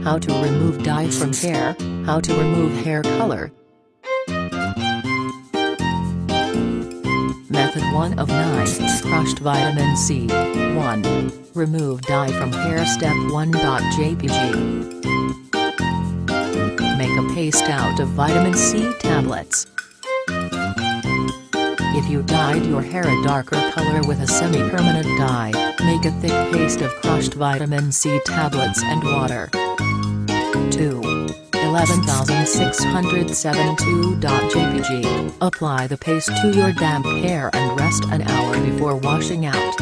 How to remove dye from hair, how to remove hair color. Method 1 of 9, crushed vitamin C. 1. Remove dye from hair. Step 1.jpg. Make a paste out of vitamin C tablets. If you dyed your hair a darker color with a semi-permanent dye, make a thick paste of crushed vitamin C tablets and water. 2. 11672.jpg. Apply the paste to your damp hair and rest an hour before washing out.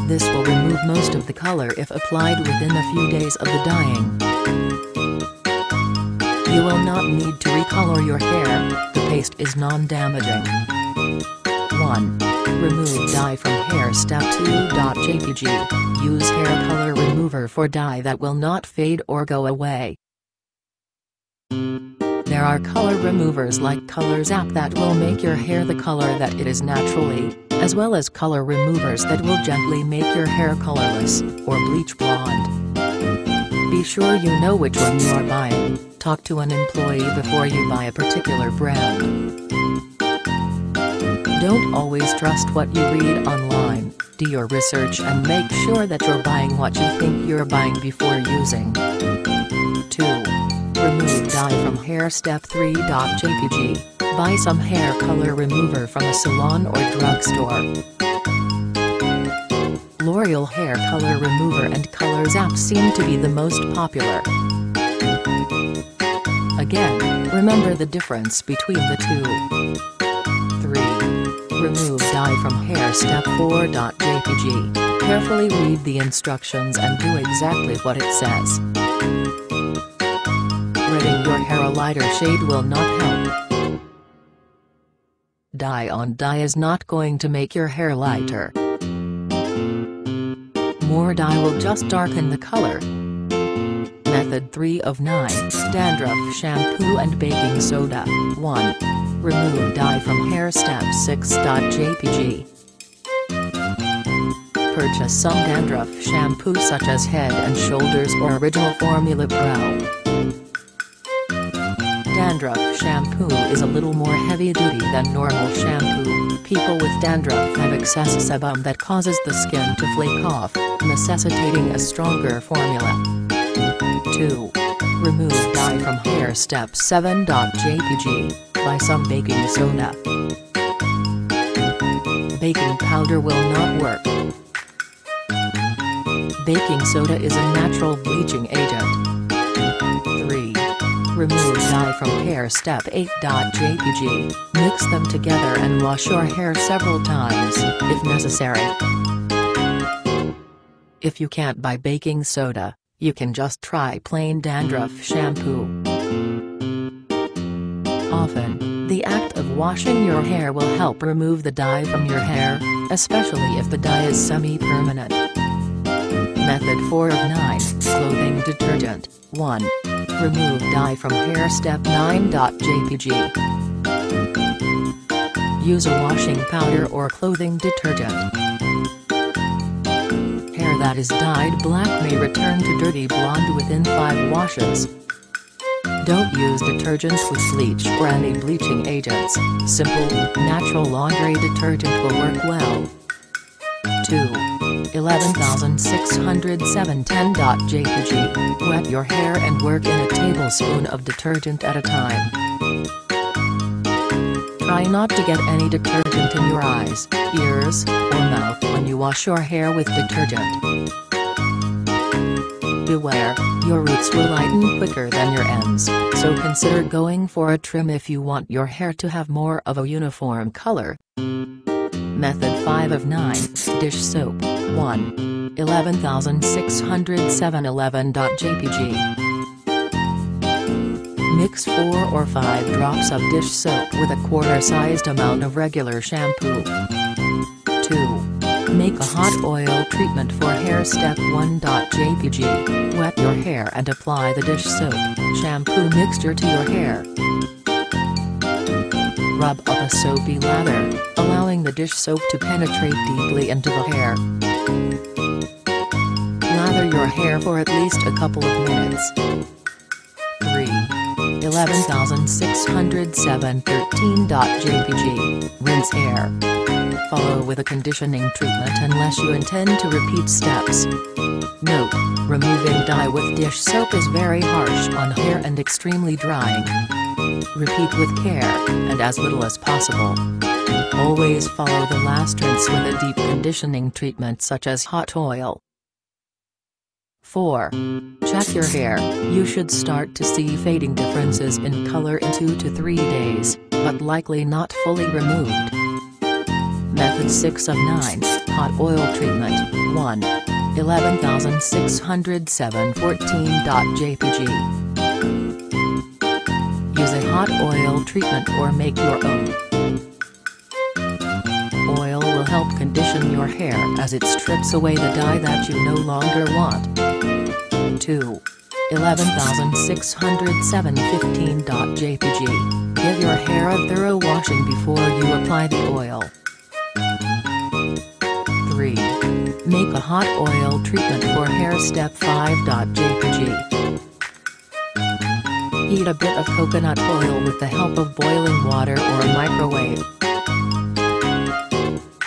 This will remove most of the color if applied within a few days of the dyeing. You will not need to recolor your hair, the paste is non-damaging. 1. Remove dye from hair. Step 2.jpg. Use hair color remover for dye that will not fade or go away. There are color removers like Color Zap that will make your hair the color that it is naturally, as well as color removers that will gently make your hair colorless, or bleach blonde. Be sure you know which one you are buying. Talk to an employee before you buy a particular brand. Don't always trust what you read online, do your research and make sure that you're buying what you think you're buying before using. 2. Remove dye from hair. Step 3.jpg. Buy some hair color remover from a salon or drugstore. L'Oreal Hair Color Remover and Color Zap seem to be the most popular. Again, remember the difference between the two. 3. Remove dye from hair. Step 4.jpg. Carefully read the instructions and do exactly what it says. Reding your hair a lighter shade will not help. Dye on dye is not going to make your hair lighter. More dye will just darken the color. Method 3 of 9, dandruff shampoo and baking soda. 1. Remove dye from hair. Step 6.jpg. Purchase some dandruff shampoo such as Head and Shoulders or Original Formula Pro. Dandruff shampoo is a little more heavy-duty than normal shampoo. People with dandruff have excess sebum that causes the skin to flake off, necessitating a stronger formula. 2. Remove dye from hair. Step 7.jpg. Buy some baking soda. Baking powder will not work. Baking soda is a natural bleaching agent. 3. Remove dye from hair. Step 8.jpg. Mix them together and wash your hair several times, if necessary. If you can't buy baking soda, you can just try plain dandruff shampoo. Often, the act of washing your hair will help remove the dye from your hair, especially if the dye is semi-permanent. Method 4 of 9, clothing detergent. 1. Remove dye from hair. Step 9.jpg. Use a washing powder or clothing detergent. Hair that is dyed black may return to dirty blonde within 5 washes. Don't use detergents with bleach or any bleaching agents. Simple, natural laundry detergent will work well. 2. 11607.10.jpg. Wet your hair and work in a tablespoon of detergent at a time. Try not to get any detergent in your eyes, ears, or mouth when you wash your hair with detergent. Beware, your roots will lighten quicker than your ends, so consider going for a trim if you want your hair to have more of a uniform color. Method 5 of 9, dish soap. 1. 11607.11.jpg. Mix 4 or 5 drops of dish soap with a quarter-sized amount of regular shampoo. 2. Make a hot oil treatment for hair. Step 1.jpg. Wet your hair and apply the dish soap, shampoo mixture to your hair. Rub up a soapy lather, allowing the dish soap to penetrate deeply into the hair. your hair for at least a couple of minutes. 3. 11607.13.jpg. Rinse hair. Follow with a conditioning treatment unless you intend to repeat steps. Note: removing dye with dish soap is very harsh on hair and extremely drying. Repeat with care, and as little as possible. Always follow the last rinse with a deep conditioning treatment such as hot oil. 4. Check your hair. You should start to see fading differences in color in 2 to 3 days, but likely not fully removed. Method 6 of 9, Hot Oil Treatment. 1. 11607.14.jpg. Use a hot oil treatment or make your own. Oil will help condition your hair as it strips away the dye that you no longer want. 2. 11607.15.jpg. Give your hair a thorough washing before you apply the oil. 3. Make a hot oil treatment for hair step 5.jpg. Heat a bit of coconut oil with the help of boiling water or a microwave.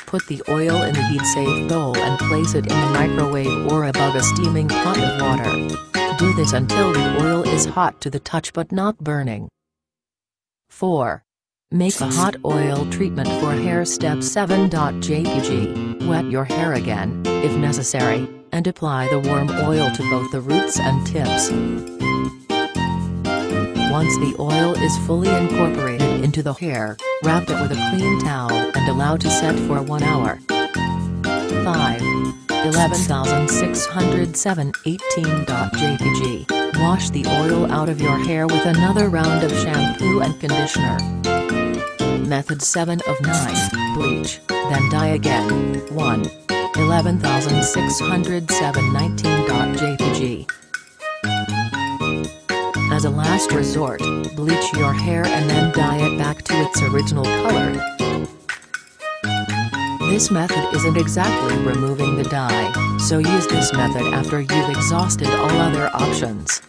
Put the oil in the heat-safe bowl and place it in the microwave or above a steaming pot of water. Do this until the oil is hot to the touch but not burning. 4. Make a hot oil treatment for hair step 7.jpg. Wet your hair again, if necessary, and apply the warm oil to both the roots and tips. Once the oil is fully incorporated into the hair, wrap it with a clean towel and allow to set for 1 hour. 5. 11607.18.jpg. Wash the oil out of your hair with another round of shampoo and conditioner. Method 7 of 9, Bleach, then dye again. 1. 11607.19.jpg. As a last resort, bleach your hair and then dye it back to its original color. This method isn't exactly removing the dye, so use this method after you've exhausted all other options.